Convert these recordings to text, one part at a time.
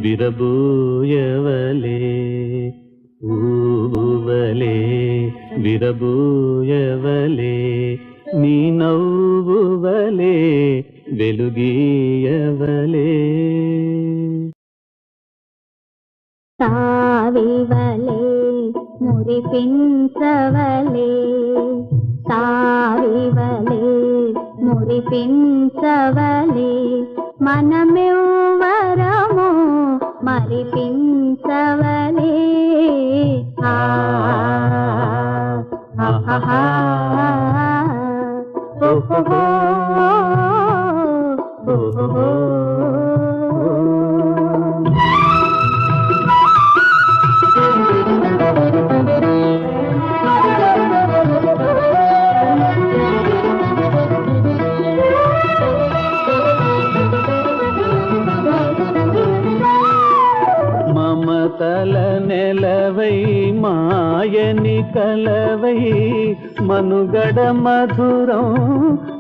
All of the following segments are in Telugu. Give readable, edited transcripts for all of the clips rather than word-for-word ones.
విరబూయవలే ఊవలే విరబూయవలే నీ నవ్వువలే వెలుగీయవలే తావివలే మురిపించవలే తావివలే మురిపించవలే మనమెవ్వరము మరిపించవలే మమతల నెలవై మాయని కలవై మనుగడ మధురం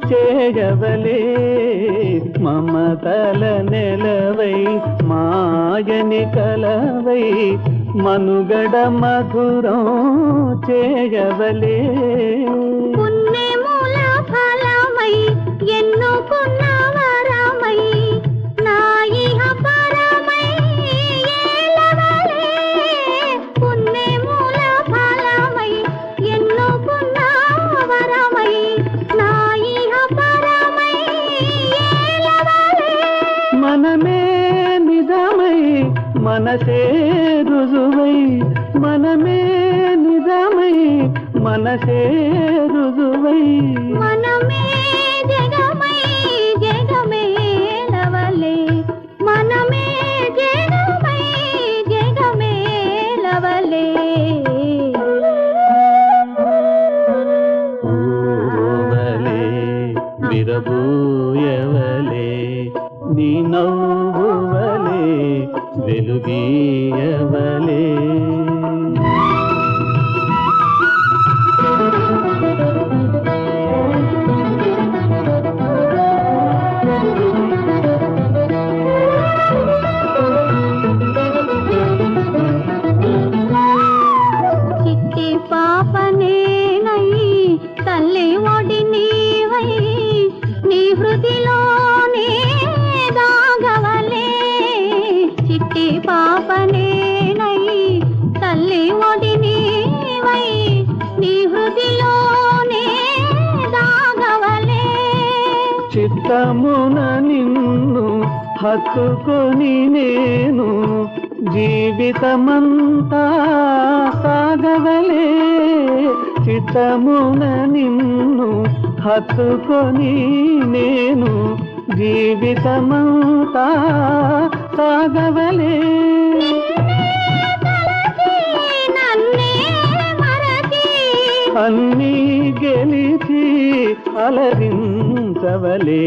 చేయవలే మమతల నెలవై మాయని కలవై మనుగడ మధురం చేయవలే పుణ్యముల ఫలమై ఎన్నుకున్న వరమై నా ఇహ పరమై ఏలవలే పుణ్యముల ఫలమై ఎన్నుకున్న వరమై నా ఇహ పరమై ఏలవలే మనమే నిజమై మనసే రుజువై మనమే నిజమై మనసే రుజువై మనమే జగమై జగమేలవలే మనమే జగమై జగమేలవలే ఊవలే విరబూయవలే నీ నవ్వువలే వెలుగీయవలే చిట్టి పాపనేనై తల్లి ఒడి నీవై నీ హృదిలోనే దాగవలే చిట్టి పాపనేనై తల్లి ఒడి నీవై నీ హృదిలోనే దాగవలే చిత్తమున నిన్ను హత్తుకొని నేను జీవితమంతా సాగవలే చిత్తమున నిన్ను హత్తుకొని నేను జీవితమంతా సాగవలే నన్నే మరచి అన్నీ గెలిచి అలరించవలే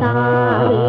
తావి